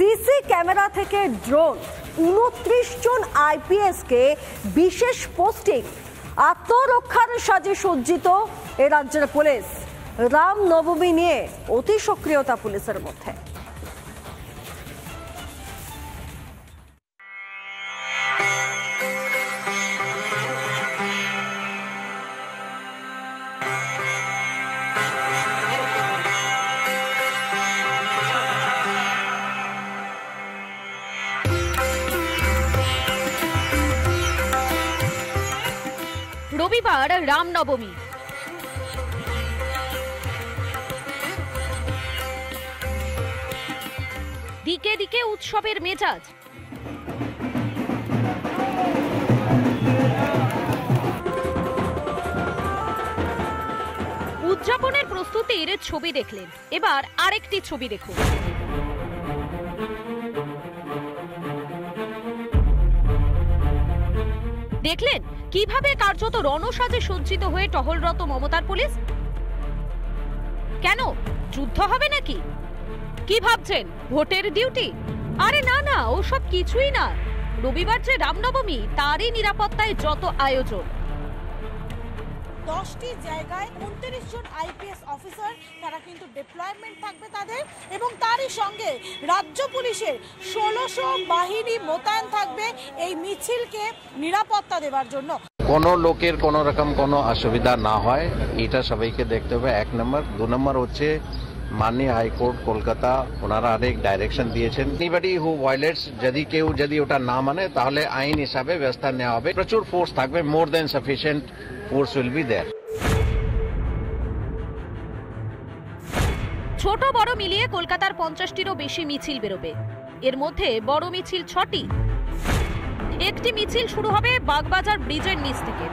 CC camera থেকে drone, 29 জন IPS কে বিশেষ posting, আত্মরক্ষার সাজে সজ্জিত এ রাজ্যের পুলিশ। রামনবমী নিয়ে অতি সক্রিয়তা পুলিশের মধ্যে। রবিবার রামনবমী। দিকে দিকে উৎসবের মেজাজ। উদযাপনের প্রস্তুতির ছবি দেখলেন, এবার আরেকটি ছবি দেখুন। দেখলেন কিভাবে কার্যত রণসাজে সজ্জিত হয়ে টহলরত মমতার পুলিশ। কেন, যুদ্ধ হবে নাকি? কি ভাবছেন, ভোটের ডিউটি? আরে না না, ওসব কিছুই না। রবিবার যে রামনবমী, তারই নিরাপত্তায় যত আয়োজন। 10টি জায়গায় 29 জন আইপিএস অফিসার, তারা কিন্তু ডিপ্লয়মেন্ট থাকবে তাদের, এবং তারই সঙ্গে রাজ্য পুলিশের 1600 বাহিনী মোতায়েন থাকবে এই মিছিলকে নিরাপত্তা দেওয়ার জন্য। কোনো লোকের কোনো রকম কোনো অসুবিধা না হয়, এটা সবাইকে দেখতে হবে, 1 নম্বর। 2 নম্বর হচ্ছে মাননীয় হাইকোর্ট কলকাতা, ওনারা অনেক ডাইরেকশন দিয়েছেন, এনিবডি হু ভায়োলেটস, যদি ওটা না মানে তাহলে আইন হিসাবে ব্যবস্থা নেওয়া হবে। প্রচুর ফোর্স থাকবে, more than sufficient force will be there. ছোট বড় মিলিয়ে কলকাতার 50টিরও বেশি মিছিল বেরোবে। এর মধ্যে বড় মিছিল 6টি। একটি মিছিল শুরু হবে বাগবাজার ব্রিজের নিচ থেকে,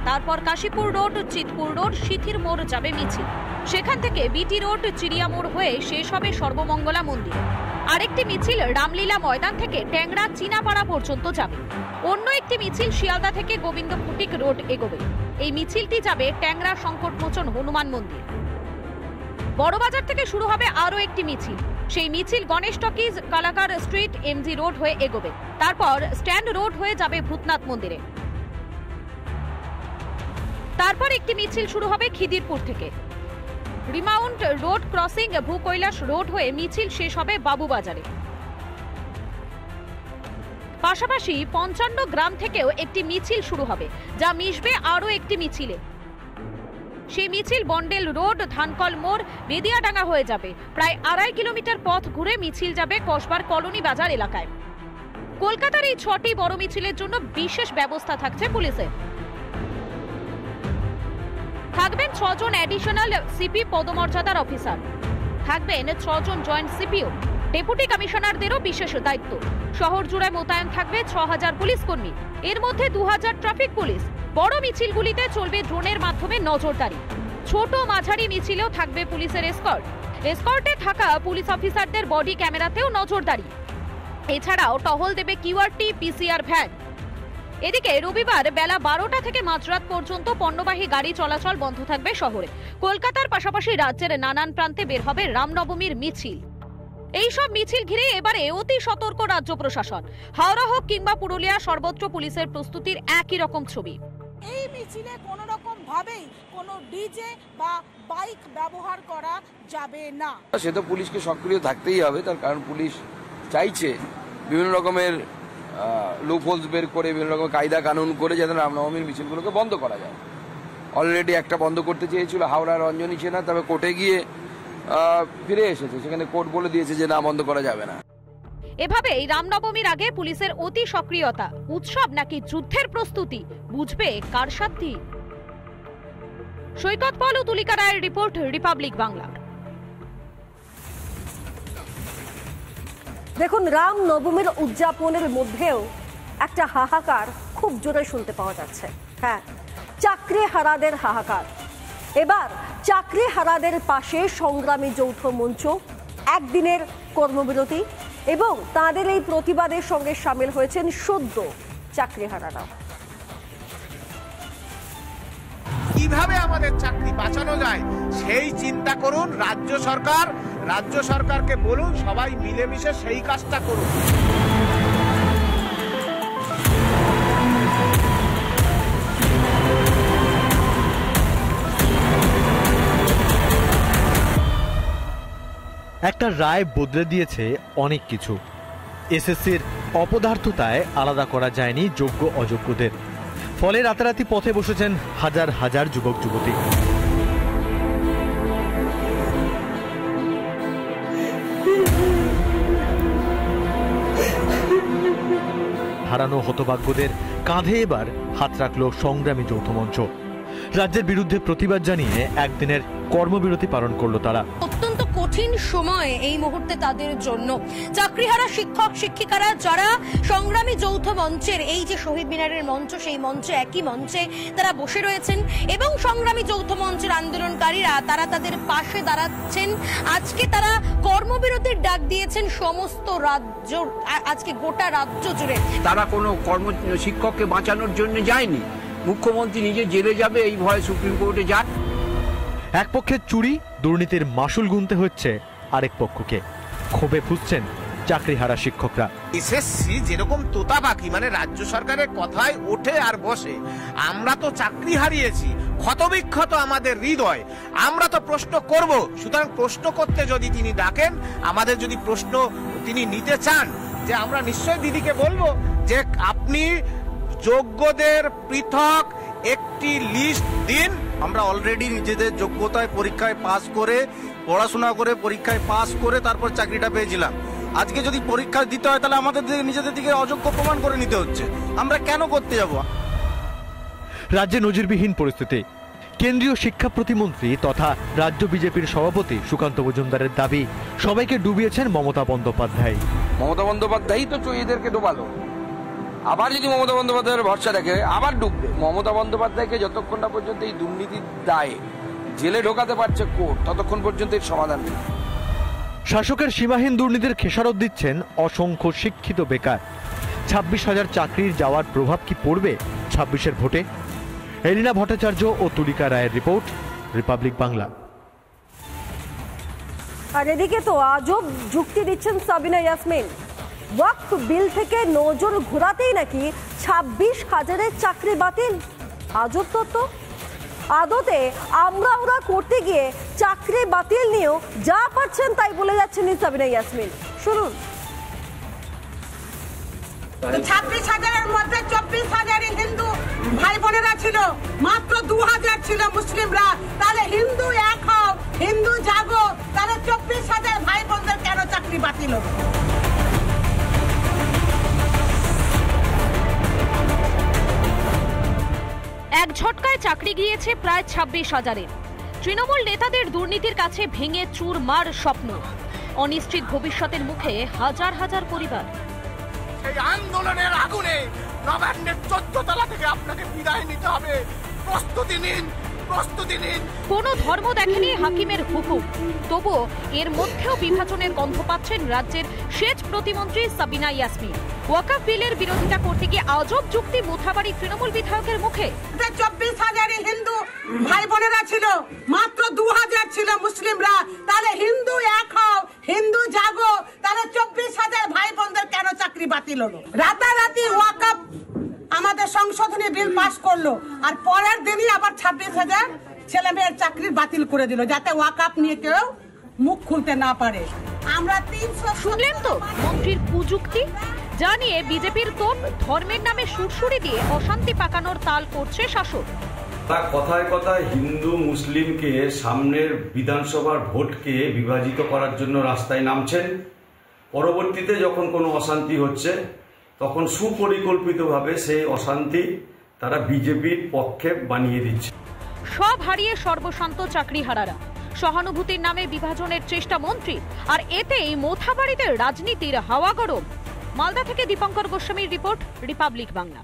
তারপর কাশীপুর রোড, চিতপুর রোড, সিথির মোড় যাবে মিছিল। সেখান থেকে বিটি রোড, চিড়িয়া মোড় হয়ে শেষ হবে সর্বমঙ্গলা মন্দির। আরেকটি মিছিল রামলীলা ময়দান থেকে ট্যাংরা চীনাপাড়া পর্যন্ত যাবে। অন্য একটি মিছিল শিয়ালদা থেকে গোবিন্দ ফটিক রোড এগোবে। এই মিছিলটি যাবে ট্যাংরা সংকটমোচন হনুমান মন্দির। বড়বাজার থেকে শুরু হবে আরও একটি মিছিল। সেই মিছিল Ganesh talkies, Kalakar street, MG road হয়ে এগোবে। তারপর স্ট্যান্ড রোড হয়ে যাবে ভূতনাথ মন্দিরে। তারপর একটি মিছিল শুরু হবে খিদিরপুর থেকে। Remount road crossing, Bhukailash road হয়ে মিছিল শেষ হবে বাবুবাজারে। পাশাপাশি 55 গ্রাম থেকেও একটি মিছিল শুরু হবে, যা মিশবে আরও একটি মিছিলে। সেই মিছিল বন্ডেল রোড, ধানকল মোড়, বেদিয়াডাঙ্গা হয়ে যাবে। প্রায় 2.5 কিলোমিটার পথ ঘুরে মিছিল যাবে কসবার কলোনি বাজার এলাকায়। কলকাতার এই 6টি বড় মিছিলের জন্য বিশেষ ব্যবস্থা থাকছে পুলিশের। থাকবেন 6 জন অ্যাডিশনাল সিপি পদমর্যাদার অফিসার, থাকবেন 6 জন জয়েন্ট সিপিও, ডেপুটি কমিশনারদেরও বিশেষ দায়িত্ব। শহর জুড়ে মোতায়েন থাকবে 6000 পুলিশ কর্মী, এর মধ্যে 2000 ট্রাফিক পুলিশ। বড় মিছিলগুলিতে চলবে ড্রোনের মাধ্যমে নজরদারি। ছোট মাঝারি মিছিলেও থাকবে পুলিশের এসকর্ট। এসকর্টে থাকা পুলিশ অফিসারদের বডি ক্যামেরাতেও নজরদারি। এছাড়াও টহল দেবে কিউআরটি, পিসিআর ভ্যান। এদিকে রবিবার বেলা 12টা থেকে মাঝরাত পর্যন্ত পণ্যবাহী গাড়ি চলাচল বন্ধ থাকবে শহরে। কলকাতার পাশাপাশি রাজ্যের নানান প্রান্তে বের হবে রামনবমীর মিছিল। এইসব মিছিল ঘিরে এবারে অতি সতর্ক রাজ্য প্রশাসন। হাওড়া হোক কিংবা পুরুলিয়া, সর্বত্র পুলিশের প্রস্তুতির একই রকম ছবি। এই মিছিলে কোনো রকম ভাবেই কোনো ডিজে বা বাইক ব্যবহার করা যাবে না। সে তো পুলিশকে সক্রিয় থাকতেই হবে, তার কারণ পুলিশ চাইছে বিভিন্ন রকমের লুপহোলস বের করে, বিভিন্ন রকম কায়দা কানুন করে যাতে রামনবমীর মিছিলগুলোকে বন্ধ করা যায়। অলরেডি একটা বন্ধ করতে চেয়েছিল হাওড়া রঞ্জনী সেনা, তবে কোর্টে গিয়ে ফিরে এসেছে, সেখানে কোর্ট বলে দিয়েছে যে না, বন্ধ করা যাবে না। এভাবেই রামনবমীর আগে পুলিশের অতি সক্রিয়তা। উৎসব নাকি যুদ্ধের প্রস্তুতি, বুঝবে কার সাধ্যি। সৈকত পল ও তুলিকা রায়ের রিপোর্ট, রিপাবলিক বাংলা। দেখুন, রামনবমীর উদযাপনের মধ্যেও একটা হাহাকার খুব জোরে শুনতে পাওয়া যাচ্ছে। হ্যাঁ, চাকরি হারাদের হাহাকার। এবার চাকরি হারাদের পাশে সংগ্রামী যৌথ মঞ্চ, একদিনের কর্মবিরতি এবং তাদের এই প্রতিবাদের সঙ্গে সামিল হয়েছেন সদ্য চাকরি হারারা। কিভাবে আমাদের চাকরি বাঁচানো যায় সেই চিন্তা করুন রাজ্য সরকার, রাজ্য সরকারকে বলুন সবাই মিলেমিশে সেই কাজটা করুন। একটা রায় বদলে দিয়েছে অনেক কিছু। এসএসসির অপদার্থতায় আলাদা করা যায়নি যোগ্য অযোগ্যদের, ফলে রাতারাতি পথে বসেছেন হাজার হাজার যুবক যুবতী। হারানো হতভাগ্যদের কাঁধে এবার হাত রাখল সংগ্রামী যৌথ মঞ্চ। রাজ্যের বিরুদ্ধে প্রতিবাদ জানিয়ে একদিনের কর্মবিরতি পালন করলো তারা। অত্যন্ত কঠিন সময় এই মুহূর্তে তাদের জন্য। চাকরিহারা শিক্ষক শিক্ষিকারা যারা সংগ্রামী যৌথ মঞ্চের এই যে শহীদ মিনারের মঞ্চ, সেই মঞ্চে একই মঞ্চে তারা বসে রয়েছেন এবং সংগ্রামী যৌথ মঞ্চের আন্দোলনকারীরা তারা তাদের পাশে দাঁড়াচ্ছেন। আজকে তারা কর্মবিরতির ডাক দিয়েছেন সমস্ত রাজ্য, আজকে গোটা রাজ্য জুড়ে। তারা কোনো শিক্ষককে বাঁচানোর জন্য যায়নি, মুখ্যমন্ত্রী নিজে জেলে যাবে এই ভয়ে সুপ্রিম কোর্টে যায়। এক পক্ষে চুরি দুর্নীতির মাসুল গুনতে হচ্ছে আরেক পক্ষকে। ক্ষোভে ফুঁসছেন চাকরিহারা শিক্ষকরা। এসএসসি যেরকম তোতা পাখি, মানে রাজ্য সরকারের কথায় ওঠে আর বসে। আমরা তো চাকরি হারিয়েছি, ক্ষতবিক্ষত আমাদের হৃদয়, আমরা তো প্রশ্ন করব। সুতরাং প্রশ্ন করতে যদি তিনি ডাকেন, আমাদের যদি প্রশ্ন তিনি নিতে চান, যে আমরা নিশ্চয়ই দিদিকে বলবো যে আপনি যোগ্যদের পৃথক একটি লিস্ট দিন। আমরা অলরেডি নিজেদের যোগ্যতায় পরীক্ষায় পাস করে, পড়াশোনা করে পরীক্ষায় পাস করে তারপর চাকরিটা পেয়েছিলাম। আজকে যদি পরীক্ষা দিতে হয় তাহলে আমাদের নিজেদের দিকে অযোগ্য প্রমাণ করে নিতে হচ্ছে। আমরা কেন করতে যাব? রাজ্যে নজিরবিহীন পরিস্থিতি। কেন্দ্রীয় শিক্ষা প্রতিমন্ত্রী তথা রাজ্য বিজেপির সভাপতি সুকান্ত মজুমদারের দাবি, সবাইকে ডুবিয়েছেন মমতা বন্দ্যোপাধ্যায়। মমতা বন্দ্যোপাধ্যায়ই তো এদেরকে ডোবালো। আবার যদি মমতা বন্দ্যোপাধ্যায়ের ভরসা রাখে আবার ডুববে। মমতা বন্দ্যোপাধ্যায়কে যতক্ষণ না পর্যন্ত এই দুর্নীতির দায়ে জেলে ঢোকাতে পারছে কোর্ট, ততক্ষণ পর্যন্ত এর সমাধান নেই। শাসকের সীমাহীন দুর্নীতির খেসারত দিচ্ছেন অসংখ্য শিক্ষিত বেকার। 26,000 চাকরির যাওয়ার প্রভাব কি পড়বে 26-এর ভোটে? এলিনা ভট্টাচার্য ও তুলিকা রায়ের রিপোর্ট, রিপাবলিক বাংলা। আর এদিকে তো আজব যুক্তি দিচ্ছেন সাবিনা ইয়াসমিন। ওয়াকফ বিল থেকে নজর ঘোরাতেই নাকি 26,000-এর চাকরি বাতিল। আজব তত্ত্ব। আদতে আমরা করতে গিয়ে চাকরি বাতিল নিয়েও যা পাচ্ছেন তাই বলে যাচ্ছেন সাবিনা ইয়াসমিন। শুনুন। 26,000-এর মধ্যে 24,000-ই হিন্দু ভাই বোনেরা ছিল, মাত্র 2,000 ছিল মুসলিমরা। তাহলে হিন্দু এক হও, হিন্দু জাগো, তাহলে 24,000 ভাই বোনদের কেন চাকরি বাতিল হলো? এক ঝটকায় চাকরি গিয়েছে প্রায় 26,000-এর। তৃণমূল নেতাদের দুর্নীতির কাছে ভেঙে চুরমার স্বপ্ন। অনিশ্চিত ভবিষ্যতের মুখে হাজার হাজার পরিবার। এই আন্দোলনের আগুনে নবান্নের 14 তলা থেকে আপনাকে বিদায় নিতে হবে। প্রস্তুতি নিন, প্রস্তুতি নিন। কোনো ধর্ম দেখেনি হাকিমের হুকুম, তবু এর মধ্যেও বিভাজনের গন্ধ পাচ্ছেন রাজ্যের সেচ প্রতিমন্ত্রী সাবিনা ইয়াসমিন। ওয়াকফ বিলের বিরোধিতা করতে গিয়ে আজব যুক্তি মোথাবাড়ি তৃণমূল বিধায়কের মুখে। 24,000-ই হিন্দু ভাই বোনেরা ছিল, মাত্র 2,000 ছিল মুসলিমরা। তাহলে হিন্দু এক হও, হিন্দু জাগো, তাহলে 24,000 ভাই বোনদের কেন চাকরি বাতিল হলো? রাতারাতি ওয়াকফ আমাদের সংশোধনী বিল পাস করলো, আর পরের দিনই আবার 26,000 ছেলে মেয়ের চাকরি বাতিল করে দিল, যাতে ওয়াকফ নিয়ে কেউ মুখ খুলতে না পারে। আমরা 300 শুনলেন তো মন্ত্রীর কুযুক্তি। জানিয়ে বিজেপির তোপ, ধর্মের নামে সুরসুরি দিয়ে অশান্তি পাকানোর তাল করছে শাসক। কথায় কথায় হিন্দু মুসলিমকে সামনের বিধানসভার ভোটকে বিভাজিত করার জন্য রাস্তায় নামছেন। পরবর্তীতে যখন কোনো অশান্তি হচ্ছে তখন সুপরিকল্পিতভাবে সেই অশান্তি তারা বিজেপির পক্ষে বানিয়ে দিচ্ছে। সব হারিয়ে সর্বশান্ত চাকরিহারারা। সহানুভূতির নামে বিভাজনের চেষ্টা মন্ত্রী, আর এতেই মোথাবাড়িতে রাজনীতির হাওয়া গরম। মালদা থেকে দীপঙ্কর গোস্বামীর রিপোর্ট, রিপাবলিক বাংলা।